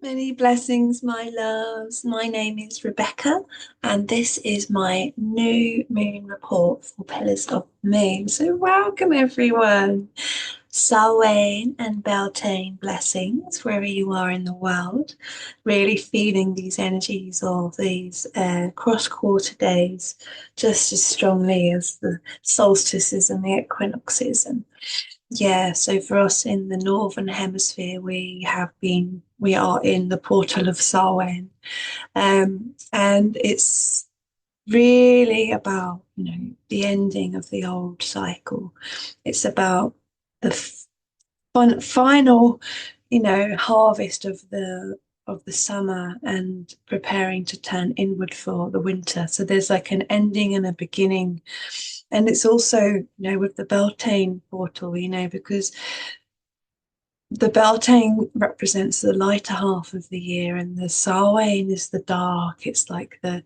Many blessings, my loves. My name is Rebecca, and this is my new moon report for Pillars of Moon. So, welcome everyone. Samhain and Beltaine blessings wherever you are in the world. Really feeling these energies of these cross quarter days just as strongly as the solstices and the equinoxes. And yeah, so for us in the Northern Hemisphere, we are in the portal of Samhain, and it's really about, the ending of the old cycle. It's about the final, harvest of the summer and preparing to turn inward for the winter. So there's like an ending and a beginning. And it's also, with the Beltane portal, because the Beltane represents the lighter half of the year, and the Samhain is the dark. It's like the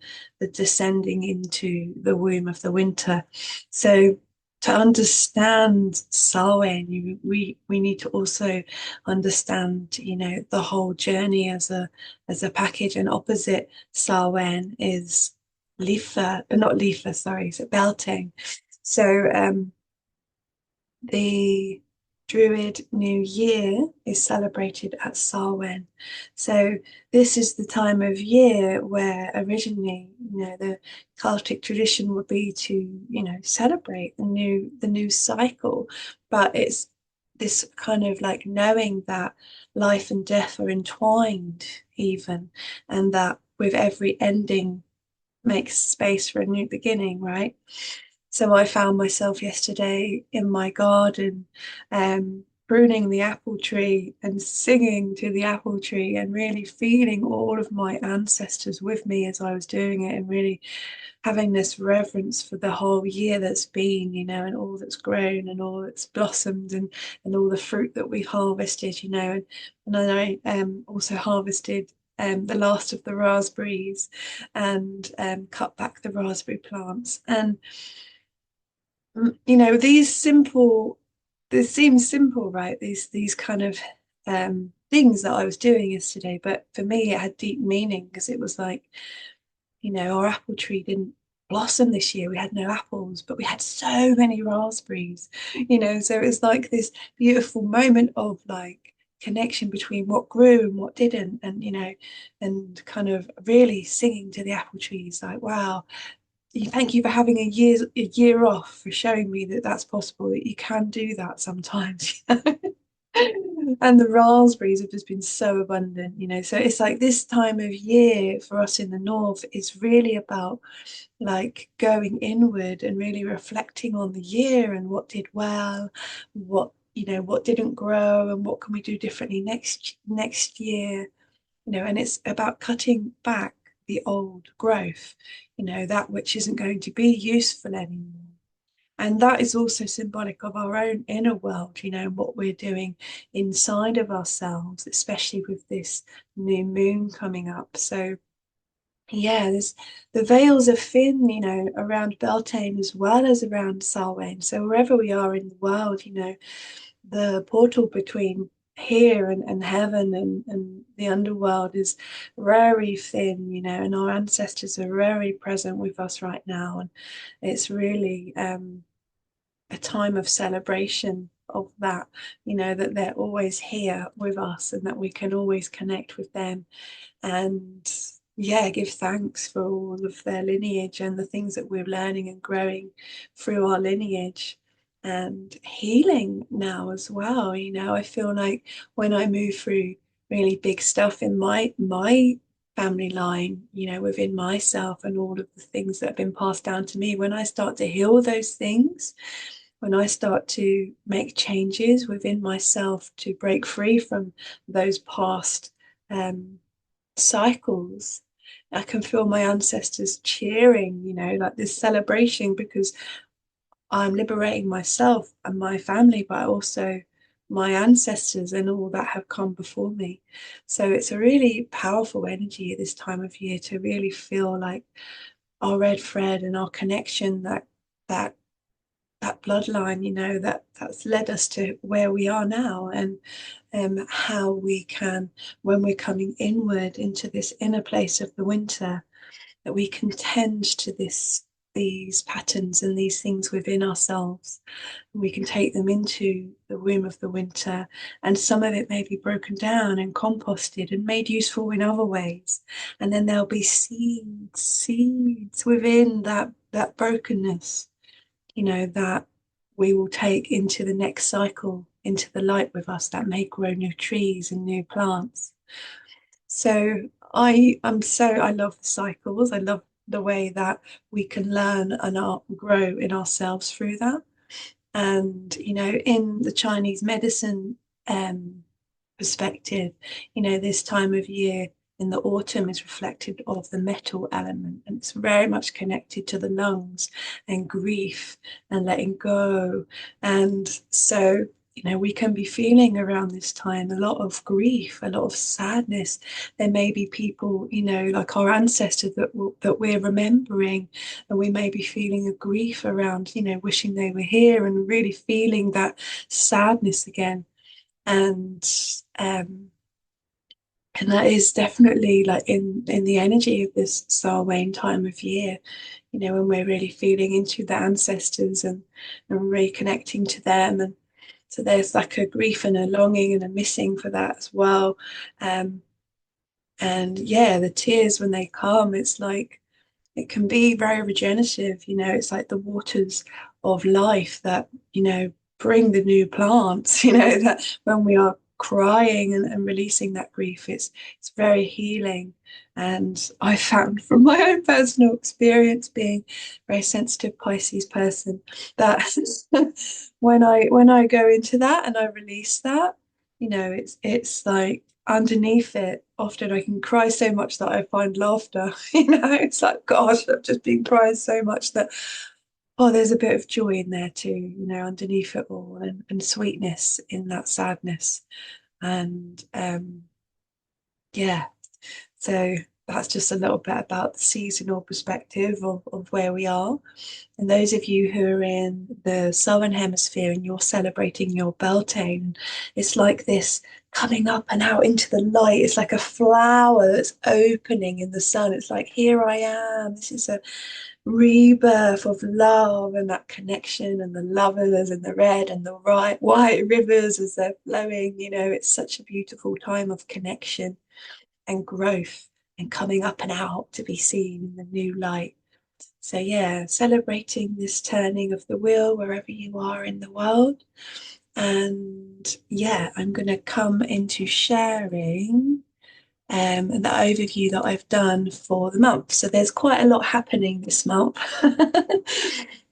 descending into the womb of the winter. So to understand Samhain, we need to also understand, the whole journey as a package. And opposite Samhain is not Lifa, sorry, so Beltane. So the Druid New Year is celebrated at Samhain. So this is the time of year where originally, the Celtic tradition would be to, celebrate the new cycle. But it's this kind of like knowing that life and death are entwined even, and that with every ending makes space for a new beginning, right? So I found myself yesterday in my garden, pruning the apple tree and singing to the apple tree and really feeling all of my ancestors with me as I was doing it, and really having this reverence for the whole year that's been, and all that's grown and all that's blossomed, and all the fruit that we've harvested, and then I also harvested the last of the raspberries and cut back the raspberry plants. And these simple, this seems simple, right? These kind of things that I was doing yesterday, but for me it had deep meaning, because it was like, our apple tree didn't blossom this year. We had no apples, but we had so many raspberries, so it was like this beautiful moment of like connection between what grew and what didn't. And and kind of really singing to the apple trees like, wow, thank you for having a year off, for showing me that that's possible, that you can do that sometimes. And the raspberries have just been so abundant, so it's like this time of year for us in the north is really about like going inward and really reflecting on the year and what did well, what didn't grow, and what can we do differently next year. And it's about cutting back the old growth, that which isn't going to be useful anymore. And that is also symbolic of our own inner world, what we're doing inside of ourselves, especially with this new moon coming up. So yeah, there's the veils are thin, around Beltane as well as around Samhain. So wherever we are in the world, the portal between here and heaven and the underworld is very thin, and our ancestors are very present with us right now. And it's really a time of celebration of that, that they're always here with us and that we can always connect with them. And yeah, give thanks for all of their lineage and the things that we're learning and growing through our lineage, and healing now as well. I feel like when I move through really big stuff in my family line, within myself, and all of the things that have been passed down to me, when I start to heal those things, when I start to make changes within myself to break free from those past cycles, I can feel my ancestors cheering, like this celebration, because I'm liberating myself and my family, but also my ancestors and all that have come before me. So it's a really powerful energy at this time of year to really feel like our red thread and our connection, that that bloodline, that's led us to where we are now, and how we can, when we're coming inward into this inner place of the winter, that we can tend to these patterns and these things within ourselves. We can take them into the womb of the winter, and some of it may be broken down and composted and made useful in other ways. And then there'll be seeds within that brokenness, that we will take into the next cycle, into the light with us, that may grow new trees and new plants. So I love the cycles. I love the way that we can learn and grow in ourselves through that. And in the Chinese medicine perspective, this time of year in the autumn is reflective of the metal element, and it's very much connected to the lungs and grief and letting go. And so we can be feeling around this time a lot of grief, a lot of sadness. There may be people, like our ancestors that we're remembering, and we may be feeling a grief around, wishing they were here and really feeling that sadness again. And and that is definitely like in the energy of this Samhain time of year, when we're really feeling into the ancestors and reconnecting to them. And so there's like a grief and a longing and a missing for that as well. And yeah, the tears when they come, it's like it can be very regenerative. It's like the waters of life that bring the new plants. That when we are crying and releasing that grief, it's very healing. And I found from my own personal experience, being a very sensitive Pisces person, that when I go into that and I release that, it's like underneath it, often I can cry so much that I find laughter. It's like, gosh, I've just been crying so much that, oh, there's a bit of joy in there too, underneath it all, and sweetness in that sadness. And yeah, so that's just a little bit about the seasonal perspective of where we are. And those of you who are in the southern hemisphere and you're celebrating your Beltaine, it's like this coming up and out into the light. It's like a flower that's opening in the sun. It's like, here I am. This is a rebirth of love and that connection, and the lovers and the red and the white rivers as they're flowing. It's such a beautiful time of connection and growth and coming up and out to be seen in the new light. So yeah, celebrating this turning of the wheel wherever you are in the world. And yeah, I'm going to come into sharing the overview that I've done for the month. So there's quite a lot happening this month.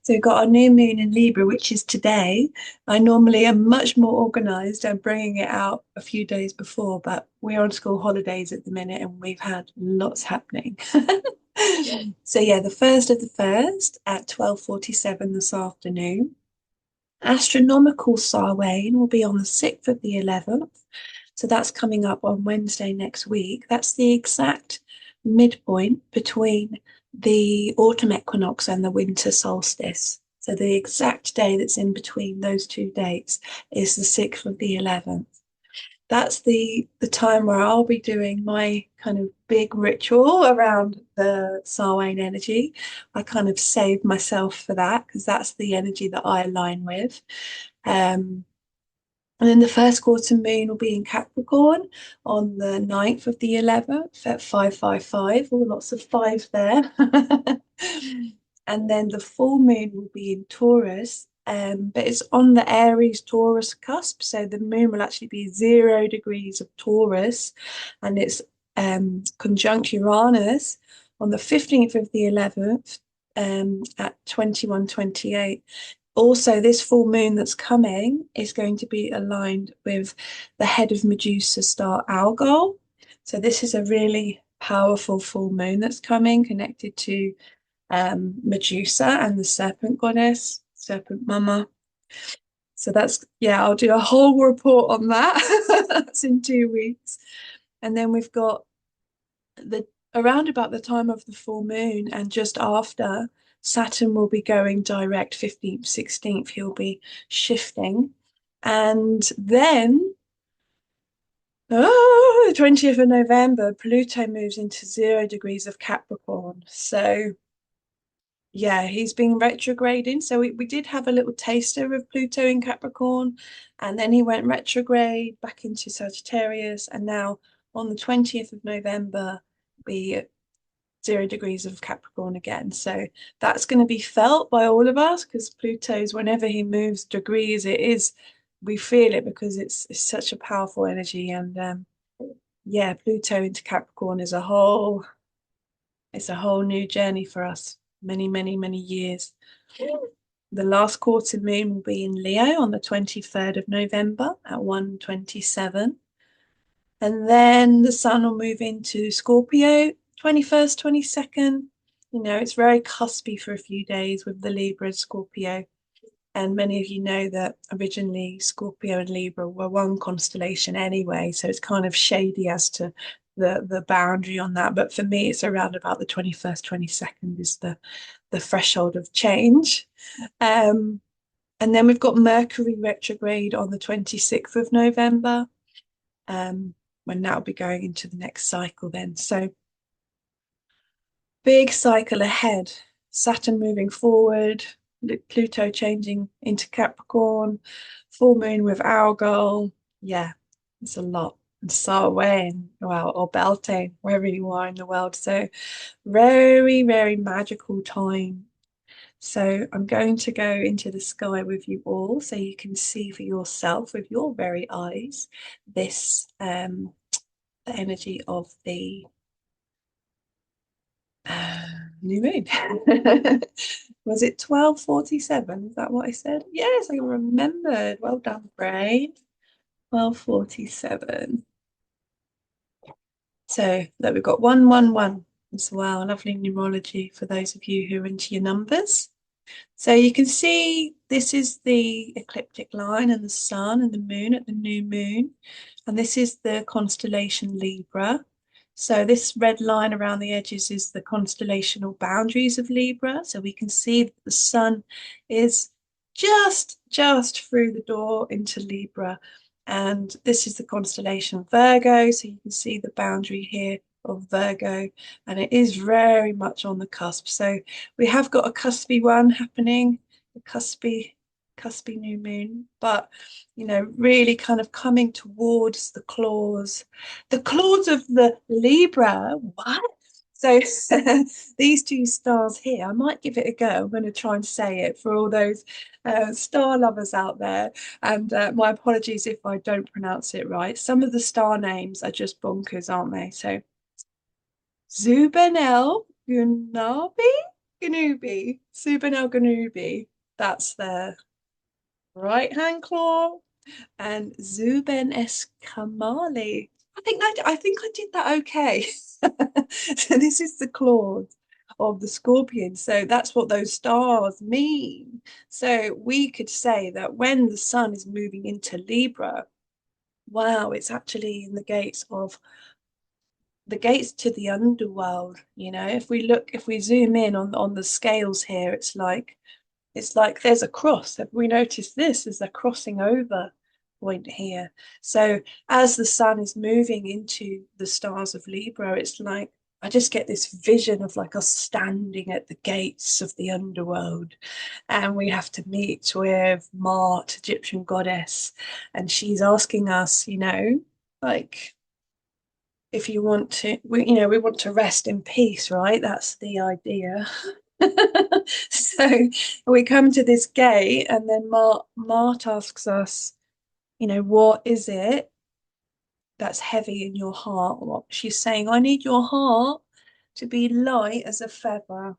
So we've got our new moon in Libra, which is today. I normally am much more organized. I'm bringing it out a few days before, but we're on school holidays at the minute and we've had lots happening. So yeah, the first of the first at 12:47 this afternoon. Astronomical Samhain will be on the 6th of the 11th. So that's coming up on Wednesday next week. That's the exact midpoint between the autumn equinox and the winter solstice. So the exact day that's in between those two dates is the 6th of the 11th. That's the time where I'll be doing my kind of big ritual around the Samhain energy. I kind of save myself for that because that's the energy that I align with. And then the first quarter moon will be in Capricorn on the 9th of the 11th at 555. Oh, lots of five there. And then the full moon will be in Taurus, but it's on the Aries Taurus cusp. So the moon will actually be 0 degrees of Taurus, and it's conjunct Uranus on the 15th of the 11th at 21:28. Also, this full moon that's coming is going to be aligned with the head of Medusa star Algol. So this is a really powerful full moon that's coming, connected to Medusa and the serpent goddess, serpent mama. So that's, yeah, I'll do a whole report on that. That's in 2 weeks. And then we've got around about the time of the full moon and just after, Saturn will be going direct 15th, 16th. He'll be shifting. And then, the 20th of November, Pluto moves into 0 degrees of Capricorn. So, yeah, he's been retrograding. So we did have a little taster of Pluto in Capricorn, and then he went retrograde back into Sagittarius. And now on the 20th of November, we 0 degrees of Capricorn again. So that's going to be felt by all of us because Pluto's, whenever he moves degrees, we feel it because it's such a powerful energy. And yeah, Pluto into Capricorn it's a whole new journey for us. Many, many, many years. The last quarter moon will be in Leo on the 23rd of November at 1:27. And then the sun will move into Scorpio 21st, 22nd. You know, it's very cuspy for a few days with the Libra and Scorpio. And many of you know that originally Scorpio and Libra were one constellation anyway. So it's kind of shady as to the boundary on that. But for me, it's around about the 21st, 22nd is the threshold of change. Um, and then we've got Mercury retrograde on the 26th of November, when that'll be going into the next cycle then. So big cycle ahead. Saturn moving forward, Pluto changing into Capricorn, full moon with Algol. Yeah, it's a lot. And Samhain, well, or Beltaine, wherever you are in the world. So very, very magical time. So I'm going to go into the sky with you all so you can see for yourself with your very eyes this the energy of the new moon. Was it 12:47? Is that what I said? Yes, I remembered. Well done, brain. 12:47. So that we've got 111 as well. Lovely numerology for those of you who are into your numbers. So you can see this is the ecliptic line and the sun and the moon at the new moon. And this is the constellation Libra. So this red line around the edges is the constellational boundaries of Libra. So we can see that the sun is just through the door into Libra. And this is the constellation Virgo. So you can see the boundary here of Virgo, and it is very much on the cusp. So we have got a cuspy one happening, a cuspy new moon, but you know, really kind of coming towards the claws of the Libra. What? So these two stars here, I might give it a go. I'm going to try and say it for all those star lovers out there. And my apologies if I don't pronounce it right. Some of the star names are just bonkers, aren't they? So Zubanel Ganubi. That's their right hand claw, and Zuben Eskamali. I think I did that okay. So this is the claws of the scorpion. So that's what those stars mean. So we could say that when the sun is moving into Libra, wow, it's actually in the gates to the underworld. You know, if we zoom in on the scales here, it's like there's a cross. Have we noticed this? There's a crossing over point here. So as the sun is moving into the stars of Libra, it's like I just get this vision of like us standing at the gates of the underworld, and we have to meet with Maat, Egyptian goddess, and she's asking us, you know, like if you want to, we want to rest in peace, right? That's the idea. So we come to this gate, and then Mart asks us, you know, what is it that's heavy in your heart? What she's saying, I need your heart to be light as a feather.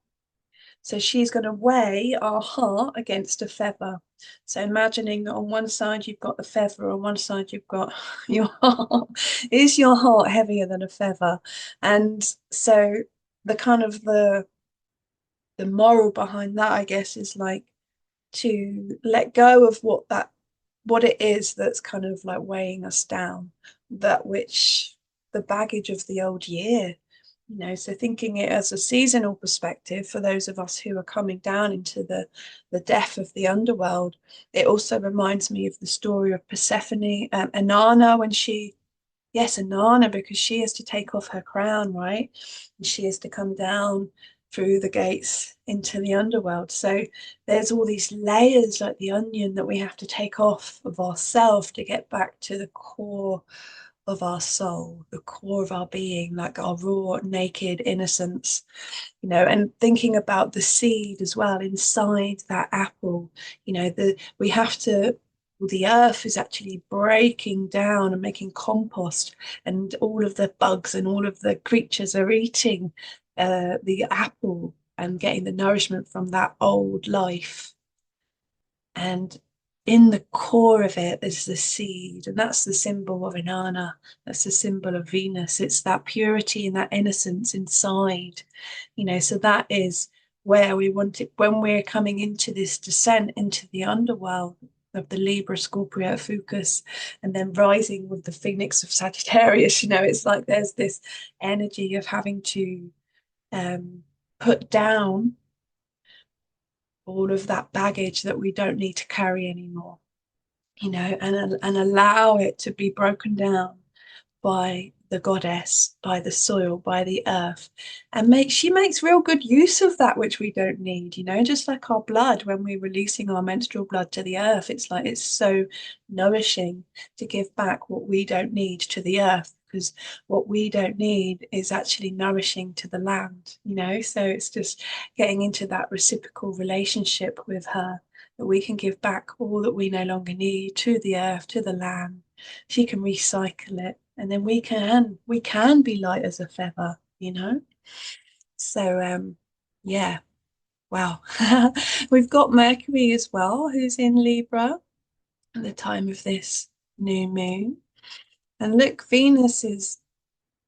So she's going to weigh our heart against a feather. So imagining that on one side you've got the feather, on one side you've got your heart. Is your heart heavier than a feather? And so the kind of the moral behind that, I guess, is like to let go of what it is that's kind of like weighing us down, that which the baggage of the old year, So thinking it as a seasonal perspective for those of us who are coming down into the depth of the underworld, it also reminds me of the story of Persephone, Inanna, when she, yes, Inanna, because she has to take off her crown, right? And she has to come down through the gates into the underworld. So there's all these layers like the onion that we have to take off of ourselves to get back to the core of our soul, the core of our being, like our raw, naked innocence, and thinking about the seed as well inside that apple, we have to, the earth is actually breaking down and making compost, and all of the bugs and all of the creatures are eating the apple and getting the nourishment from that old life. And in the core of it is the seed, and that's the symbol of Inanna. That's the symbol of Venus. It's that purity and that innocence inside, so that is where we want it when we're coming into this descent into the underworld of the Libra Scorpio Fucus, and then rising with the Phoenix of Sagittarius. It's like there's this energy of having to put down all of that baggage that we don't need to carry anymore, and allow it to be broken down by the goddess, by the soil, by the earth, and she makes real good use of that which we don't need, just like our blood. When we're releasing our menstrual blood to the earth, it's like it's so nourishing to give back what we don't need to the earth, because what we don't need is actually nourishing to the land, so it's just getting into that reciprocal relationship with her, that we can give back all that we no longer need to the earth, to the land. She can recycle it, and then we can be light as a feather, so yeah. Wow. We've got Mercury as well, who's in Libra at the time of this new moon. And look, Venus is,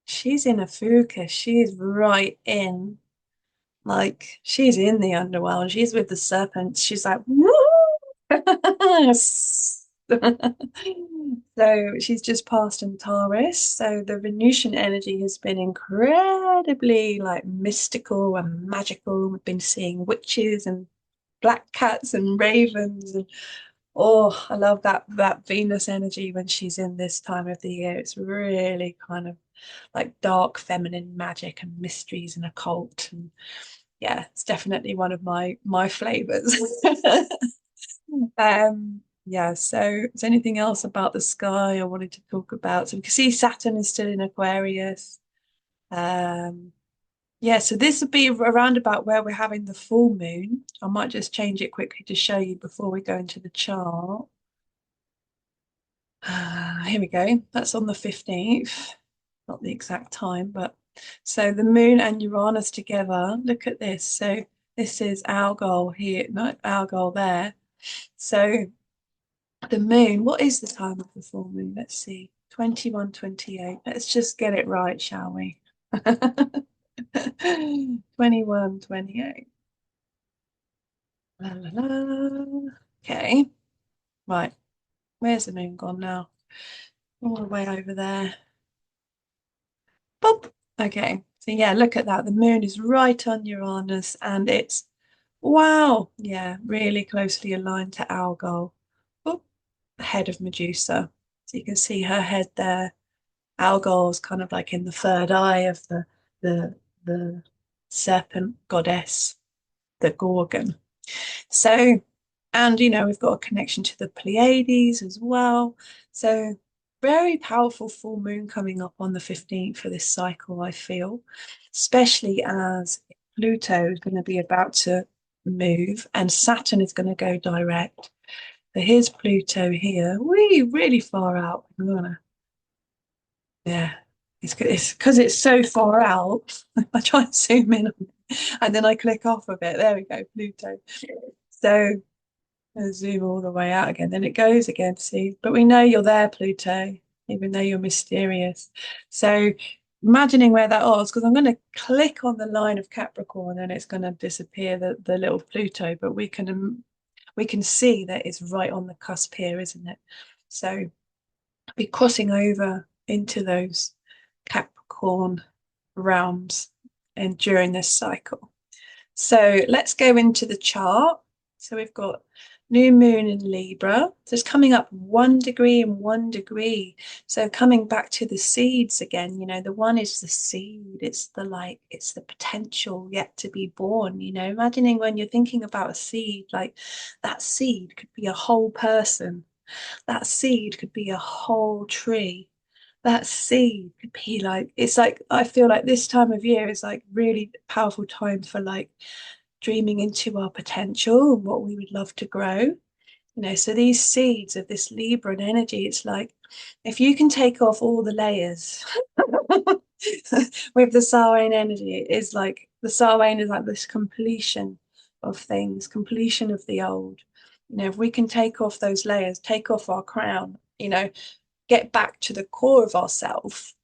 she's in a fucus. She's right in, like, she's in the underworld. She's with the serpents. She's like, woo! So she's just passed Antares. So the Venusian energy has been incredibly like mystical and magical. We've been seeing witches and black cats and ravens, and oh, I love that Venus energy when she's in this time of the year. It's really kind of like dark feminine magic and mysteries and occult, and yeah, it's definitely one of my flavors. Yeah, so is there anything else about the sky I wanted to talk about? So we can see Saturn is still in Aquarius. Um, yeah, so this would be around about where we're having the full moon. I might just change it quickly to show you before we go into the chart. Here we go. That's on the 15th. Not the exact time, but so the moon and Uranus together. Look at this. So this is Algol here, not Algol there. So the moon, what is the time of the full moon? Let's see. 21:28. Let's just get it right, shall we? 21:28. La, la, la. Okay. Right. Where's the moon gone now? All the way over there. Boop. Okay. So yeah, look at that. The moon is right on Uranus, and it's, wow. Yeah, really closely aligned to Algol. Boop. The head of Medusa. So you can see her head there. Algol's kind of like in the third eye of the the serpent goddess, the Gorgon. So, and we've got a connection to the Pleiades as well. So, very powerful full moon coming up on the 15th for this cycle, I feel, especially as Pluto is going to be about to move and Saturn is going to go direct. So here's Pluto here, really far out. Yeah, it's because it's so far out. I try and zoom in on it, and then I click off of it. There we go, Pluto. So I zoom all the way out again. Then it goes again, see? But we know you're there, Pluto, even though you're mysterious. So imagining where that was, because I'm going to click on the line of Capricorn and it's going to disappear the little Pluto, but we can see that it's right on the cusp here, isn't it? So be crossing over into those Capricorn realms and during this cycle. So let's go into the chart. So we've got new moon in Libra. So it's coming up 1 degree and 1 degree. So coming back to the seeds again, the one is the seed. It's it's the potential yet to be born, imagining when you're thinking about a seed, like that seed could be a whole person. That seed could be a whole tree. That seed could be it's like, I feel like this time of year is like really powerful time for like dreaming into our potential and what we would love to grow. So these seeds of this Libran energy, it's like if you can take off all the layers with the Samhain energy, it is like the Samhain is like this completion of things, completion of the old. If we can take off those layers, take off our crown, get back to the core of ourself,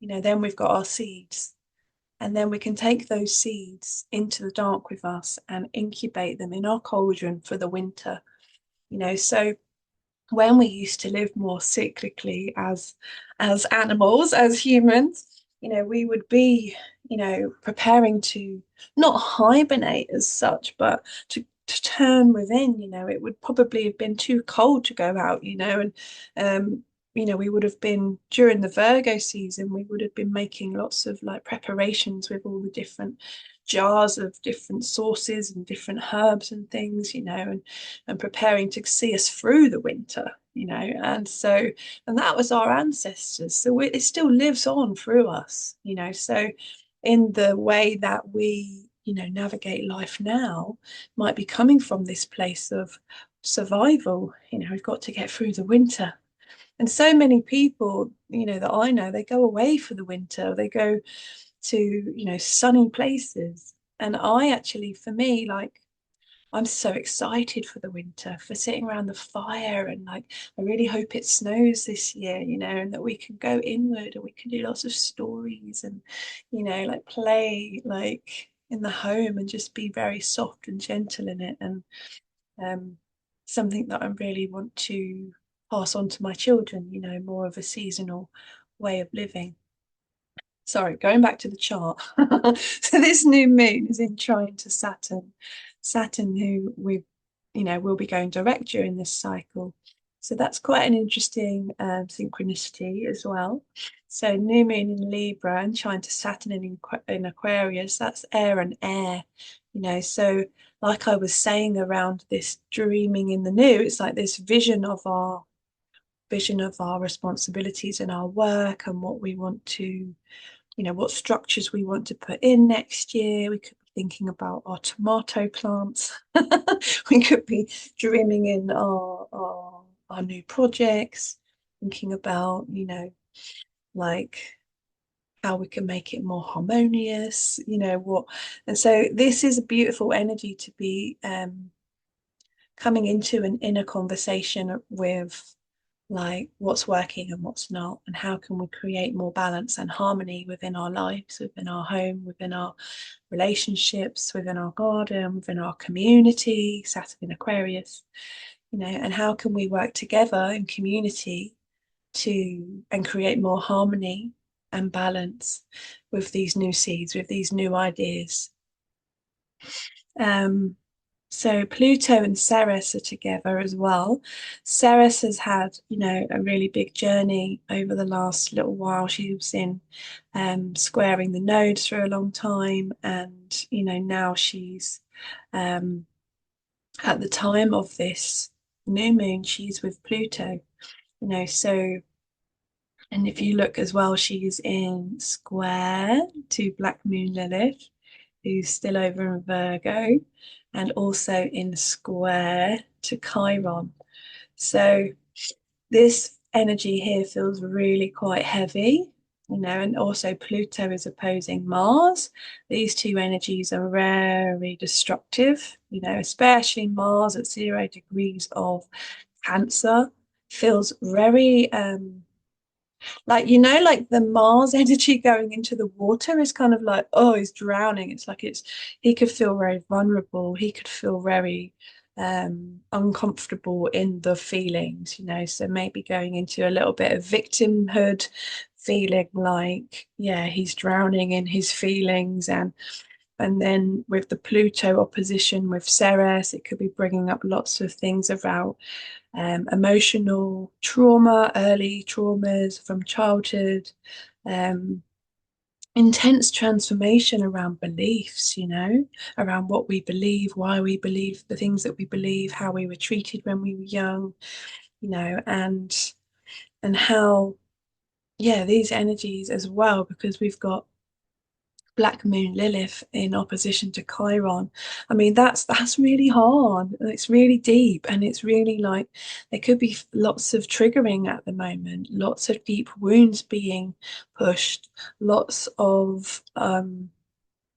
then we've got our seeds. And then we can take those seeds into the dark with us and incubate them in our cauldron for the winter. So when we used to live more cyclically as animals, as humans, we would be, preparing to not hibernate as such, but to turn within. It would probably have been too cold to go out, and we would have been during the Virgo season, we would have been making lots of like preparations with all the different jars of different sauces and different herbs and things, and preparing to see us through the winter, and that was our ancestors. So it still lives on through us, so in the way that we, navigate life now might be coming from this place of survival. We've got to get through the winter. And so many people, that I know, they go away for the winter, they go to, sunny places. And I actually, for me, like, I'm so excited for the winter, for sitting around the fire, and like, I really hope it snows this year, and that we can go inward and we can do lots of stories and, like play like in the home and just be very soft and gentle in it. And um, something that I really want to pass on to my children, more of a seasonal way of living. Sorry, going back to the chart. So this new moon is in trine to Saturn. Saturn, who will be going direct during this cycle. So that's quite an interesting synchronicity as well. So new moon in Libra and trine to Saturn in Aquarius, that's air and air, so like I was saying around this dreaming in the new, it's like this vision of our responsibilities and our work and what we want to, what structures we want to put in next year. We could be thinking about our tomato plants. We could be dreaming in our new projects, thinking about, like how we can make it more harmonious, what. And so this is a beautiful energy to be coming into an inner conversation with like what's working and what's not, and how can we create more balance and harmony within our lives, within our home, within our relationships, within our garden, within our community, Saturn in Aquarius, and how can we work together in community and create more harmony and balance with these new seeds, with these new ideas. So Pluto and Ceres are together as well. Ceres has had, a really big journey over the last little while. She was in squaring the nodes for a long time, and now she's at the time of this new moon, she's with Pluto. So, and if you look as well, she's in square to Black Moon Lilith, who's still over in Virgo, and also in square to Chiron. So this energy here feels really quite heavy, and also Pluto is opposing Mars. These two energies are very destructive, especially Mars at 0 degrees of Cancer feels very like like the Mars energy going into the water is kind of like, oh, he's drowning. It's like he could feel very vulnerable, he could feel very uncomfortable in the feelings, so maybe going into a little bit of victimhood feeling like, yeah, he's drowning in his feelings. And then with the Pluto opposition with Ceres, it could be bringing up lots of things about emotional trauma, early traumas from childhood, um, intense transformation around beliefs, around what we believe, why we believe the things that we believe, how we were treated when we were young, and how, yeah, these energies as well, because we've got Black Moon Lilith in opposition to Chiron. I mean, that's really hard. It's really deep, and it's really like there could be lots of triggering at the moment, lots of deep wounds being pushed, lots of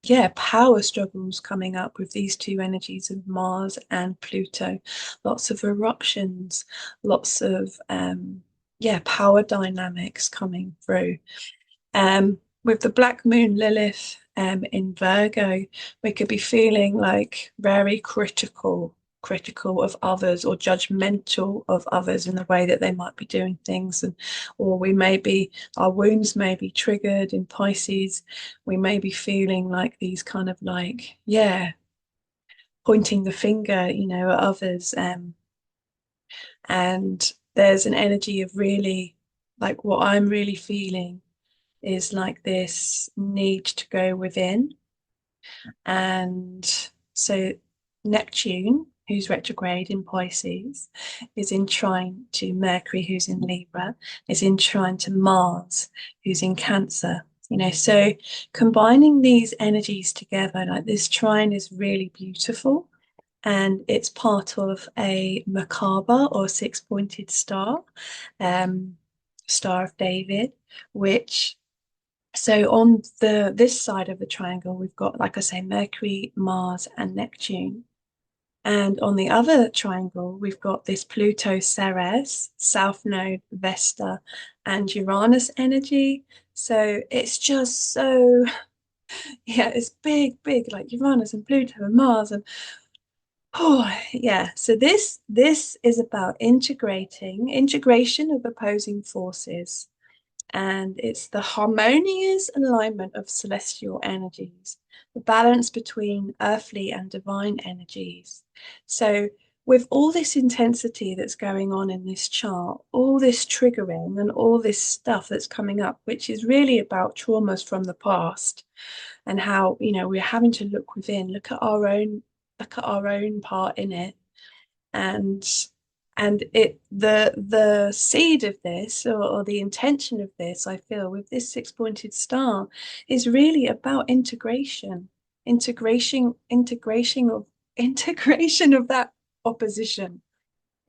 yeah, power struggles coming up with these two energies of Mars and Pluto, lots of eruptions, lots of yeah, power dynamics coming through. With the Black Moon Lilith in Virgo, we could be feeling like very critical of others, or judgmental of others in the way that they might be doing things, and or we may be, our wounds may be triggered in Pisces. We may be feeling like these kind of like, yeah, pointing the finger, at others. And there's an energy of really, like, what I'm really feeling is like this need to go within. And so Neptune, who's retrograde in Pisces, is in trine to Mercury, who's in Libra, is in trine to Mars, who's in Cancer. So combining these energies together, like this trine is really beautiful. And it's part of a Merkaba, or six-pointed star, Star of David, which, so on this side of the triangle, we've got, like I say, Mercury, Mars, and Neptune. And on the other triangle, we've got this Pluto, Ceres, South Node, Vesta, and Uranus energy. So it's just so, yeah, it's big, like Uranus and Pluto and Mars, and oh yeah. So this is about integration of opposing forces, and it's the harmonious alignment of celestial energies, the balance between earthly and divine energies. So, with all this intensity that's going on in this chart, all this triggering and all this stuff that's coming up, which is really about traumas from the past, and how, we're having to look within, look at our own part in it, and the seed of this, or the intention of this, I feel, with this six-pointed star, is really about integration of integration of that opposition,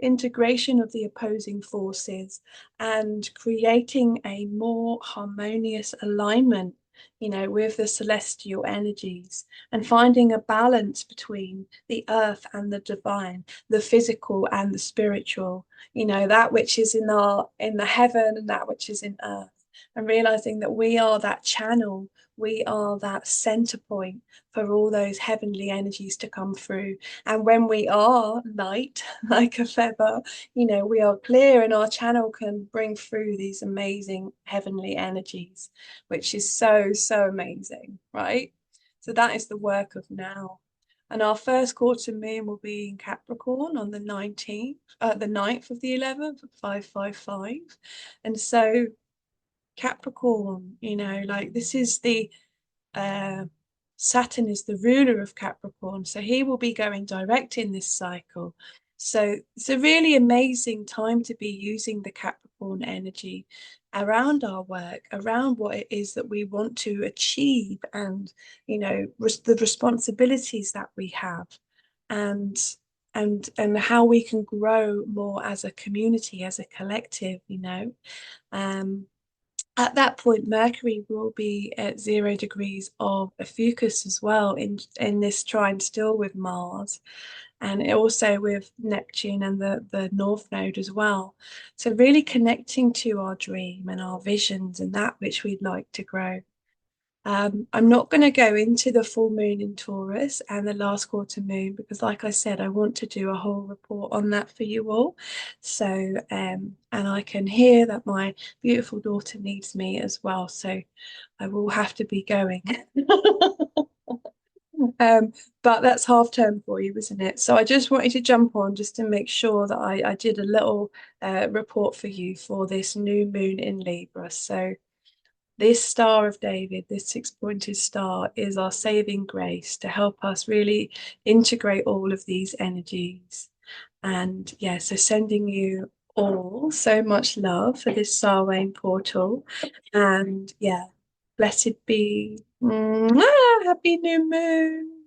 integration of the opposing forces, and creating a more harmonious alignment, with the celestial energies, and finding a balance between the earth and the divine, the physical and the spiritual, that which is in the heaven and that which is in earth, and realizing that we are that channel, we are that center point for all those heavenly energies to come through. And when we are light, like a feather, we are clear, and our channel can bring through these amazing heavenly energies, which is so amazing, right? So that is the work of now. And our first quarter moon will be in Capricorn on the 19th, the 9th of the 11th, 555. And so Capricorn, like, this is the uh, Saturn is the ruler of Capricorn, so he will be going direct in this cycle. So it's a really amazing time to be using the Capricorn energy around our work, around what it is that we want to achieve, and the responsibilities that we have, and and how we can grow more as a community, as a collective. Um, at that point, Mercury will be at 0 degrees of Ophiuchus as well, in this trine still with Mars, and also with Neptune and the North Node as well. So really connecting to our dream and our visions and that which we'd like to grow. I'm not going to go into the full moon in Taurus and the last quarter moon because, like I said, I want to do a whole report on that for you all. So, and I can hear that my beautiful daughter needs me as well. So I will have to be going. But that's half term for you, isn't it? So I just wanted to jump on just to make sure that I did a little report for you for this new moon in Libra. So this Star of David, this six-pointed star, is our saving grace to help us really integrate all of these energies. And yeah, so sending you all so much love for this Samhain portal. And yeah, blessed be. Mwah! Happy new moon.